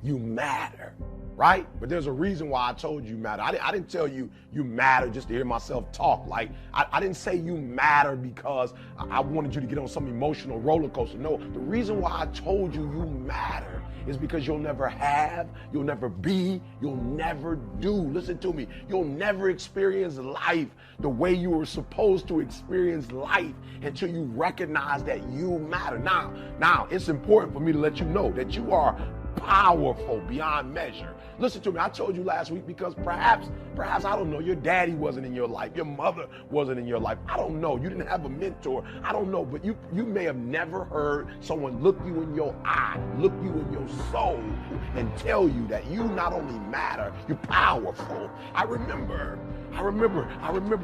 you matter, right? But there's a reason why I told you matter. I didn't tell you you matter just to hear myself talk. Like, I didn't say you matter because I wanted you to get on some emotional roller coaster. No, the reason why I told you you matter is because you'll never have, you'll never be, you'll never do. Listen to me. You'll never experience life the way you were supposed to experience life until you recognize that you matter. Now, it's important for me to let you know that you are powerful beyond measure. Listen to me. I told you last week because perhaps, I don't know, your daddy wasn't in your life. Your mother wasn't in your life. I don't know. You didn't have a mentor. I don't know. But you may have never heard someone look you in your eye, look you in your soul, and tell you that you not only matter, you're powerful. I remember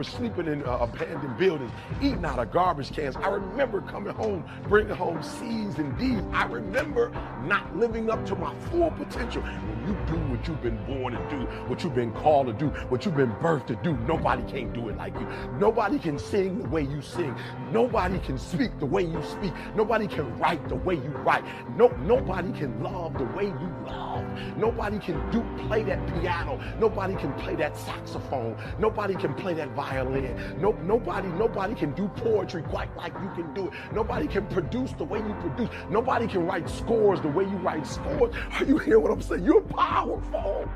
sleeping in abandoned buildings, eating out of garbage cans. I remember coming home, bringing home C's and D's. I remember not living up to my full potential. When you do what you've been born to do, what you've been called to do, what you've been birthed to do, nobody can do it like you. Nobody can sing the way you sing. Nobody can speak the way you speak. Nobody can write the way you write. Nobody can love the way you love. Nobody can play that piano. Nobody can play that saxophone. Nobody can play that violin. Nobody can do poetry quite like you can do it. Nobody can produce the way you produce. Nobody can write scores the way you write scores. Are you hearing what I'm saying? You're powerful.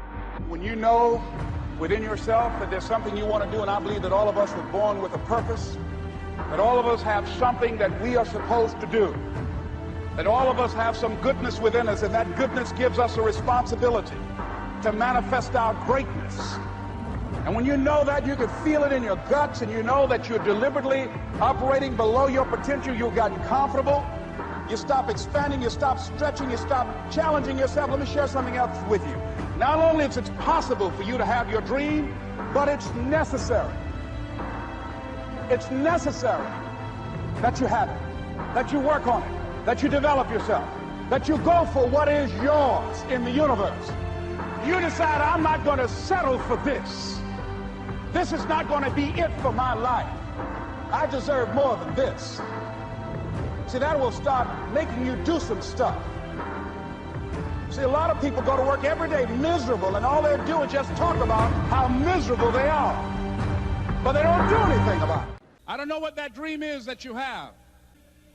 When you know within yourself that there's something you want to do, and I believe that all of us were born with a purpose, that all of us have something that we are supposed to do, that all of us have some goodness within us, and that goodness gives us a responsibility to manifest our greatness. And when you know that, you can feel it in your guts, and you know that you're deliberately operating below your potential, you've gotten comfortable, you stop expanding, you stop stretching, you stop challenging yourself. Let me share something else with you. Not only is it possible for you to have your dream, but it's necessary. It's necessary that you have it, that you work on it, that you develop yourself, that you go for what is yours in the universe. You decide, I'm not going to settle for this. This is not going to be it for my life. I deserve more than this. See, that will start making you do some stuff. See, a lot of people go to work every day miserable, and all they do is just talk about how miserable they are. But they don't do anything about it. I don't know what that dream is that you have.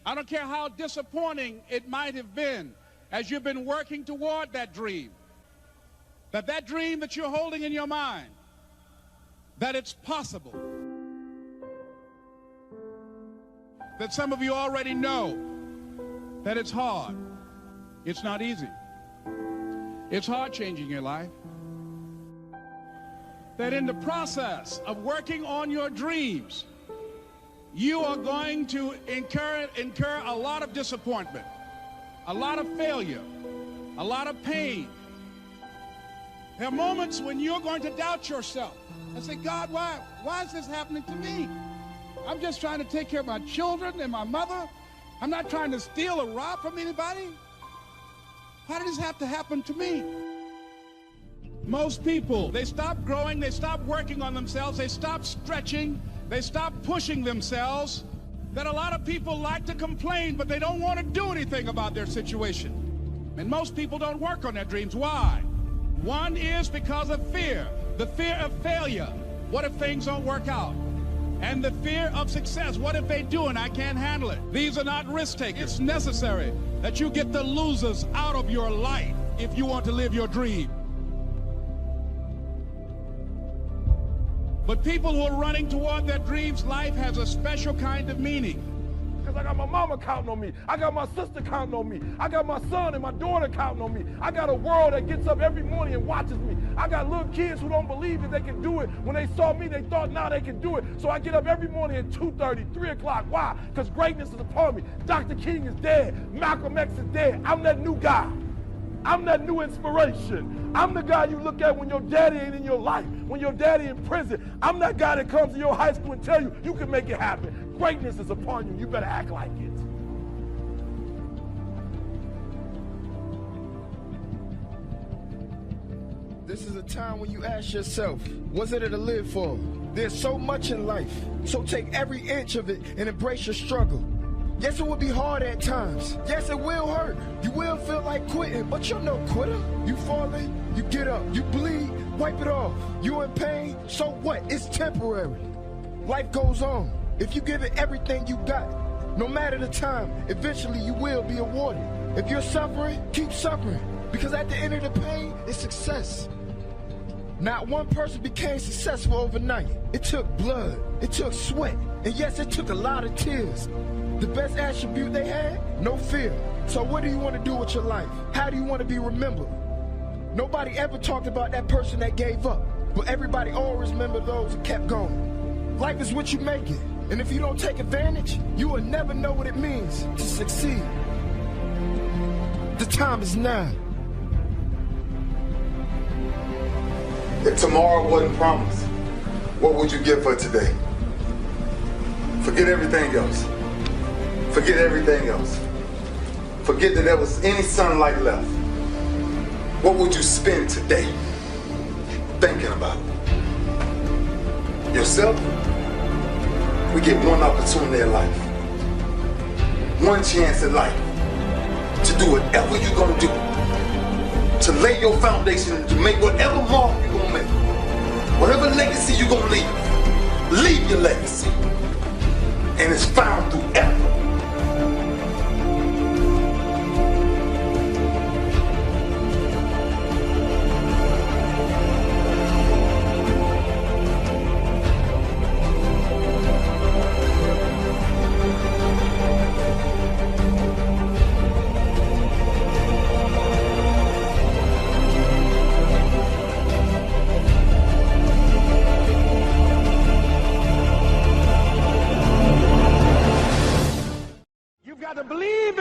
I don't care how disappointing it might have been as you've been working toward that dream. That dream that you're holding in your mind, that it's possible. That some of you already know that it's hard. It's not easy. It's hard changing your life. That in the process of working on your dreams, you are going to incur a lot of disappointment, a lot of failure, a lot of pain. There are moments when you're going to doubt yourself and say, God, why is this happening to me? I'm just trying to take care of my children and my mother. I'm not trying to steal or rob from anybody. Why did this have to happen to me? Most people, they stop growing, they stop working on themselves, they stop stretching, they stop pushing themselves. That a lot of people like to complain, but they don't want to do anything about their situation. And most people don't work on their dreams. Why? One is because of fear. The fear of failure. What if things don't work out? And the fear of success. What if they do and I can't handle it? These are not risk takers. It's necessary that you get the losers out of your life if you want to live your dream. But people who are running toward their dreams, life has a special kind of meaning. Because I got my mama counting on me. I got my sister counting on me. I got my son and my daughter counting on me. I got a world that gets up every morning and watches me. I got little kids who don't believe that they can do it. When they saw me, they thought now they can do it. So I get up every morning at 2:30, 3 o'clock. Why? Because greatness is upon me. Dr. King is dead. Malcolm X is dead. I'm that new guy. I'm that new inspiration. I'm the guy you look at when your daddy ain't in your life, when your daddy in prison. I'm that guy that comes to your high school and tell you, you can make it happen. Greatness is upon you. You better act like it. This is a time when you ask yourself, what's it to live for? There's so much in life, so take every inch of it and embrace your struggle. Yes, it will be hard at times. Yes, it will hurt. You will feel like quitting, but you're no quitter. You falling, you get up. You bleed, wipe it off. You in pain, so what? It's temporary. Life goes on. If you give it everything you got, no matter the time, eventually you will be awarded. If you're suffering, keep suffering. Because at the end of the pain, it's success. Not one person became successful overnight. It took blood, it took sweat, and yes, it took a lot of tears. The best attribute they had? No fear. So what do you want to do with your life? How do you want to be remembered? Nobody ever talked about that person that gave up, but everybody always remembered those who kept going. Life is what you make it, and if you don't take advantage, you will never know what it means to succeed. The time is now. If tomorrow wasn't promised, what would you give for today? Forget everything else. Forget everything else. Forget that there was any sunlight left. What would you spend today thinking about? Yourself? We get one opportunity in life. One chance in life to do whatever you're going to do. To lay your foundation, to make whatever mark you're going to make. Whatever legacy you're going to leave. Leave your legacy. And it's found through effort.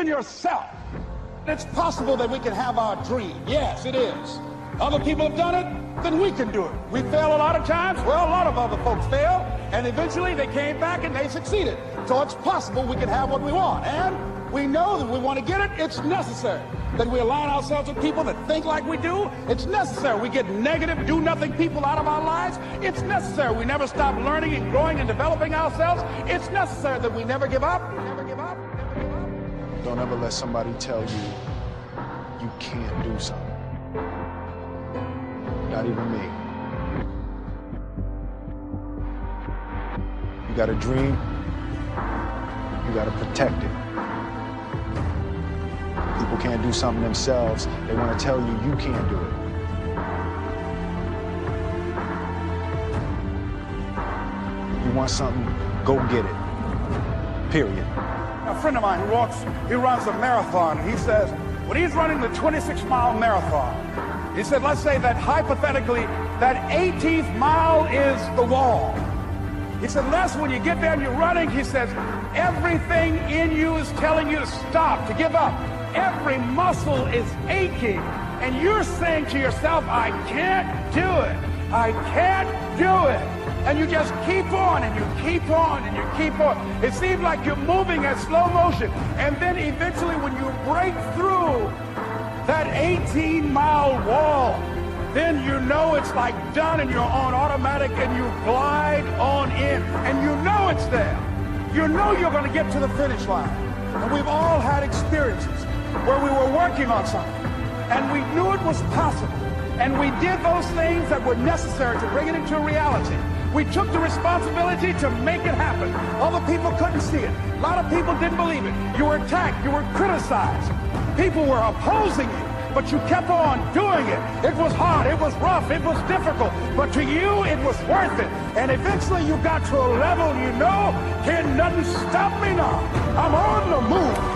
Yourself. It's possible that we can have our dream. Yes, it is. Other people have done it, then we can do it. We fail a lot of times. Well, a lot of other folks failed, and eventually they came back and they succeeded. So it's possible we can have what we want. And we know that we want to get it. It's necessary that we align ourselves with people that think like we do. It's necessary we get negative, do-nothing people out of our lives. It's necessary we never stop learning and growing and developing ourselves. It's necessary that we never give up. Never give up. Don't ever let somebody tell you you can't do something. Not even me. You got a dream, you got to protect it. People can't do something themselves. They want to tell you you can't do it. You want something, go get it. Period. A friend of mine he runs a marathon. He says, when he's running the 26-mile marathon, he said, let's say that hypothetically, that 18th mile is the wall. He said, Les, when you get there and you're running, he says, everything in you is telling you to stop, to give up. Every muscle is aching, and you're saying to yourself, I can't do it. I can't do it. And you just keep on, and you keep on, and you keep on. It seems like you're moving at slow motion. And then eventually when you break through that 18-mile wall, then you know it's like done and you're on automatic and you glide on in. And you know it's there. You know you're going to get to the finish line. And we've all had experiences where we were working on something and we knew it was possible. And we did those things that were necessary to bring it into reality. We took the responsibility to make it happen. Other people couldn't see it. A lot of people didn't believe it. You were attacked. You were criticized. People were opposing you, but you kept on doing it. It was hard. It was rough. It was difficult. But to you, it was worth it. And eventually you got to a level you know, can nothing stop me now. I'm on the move.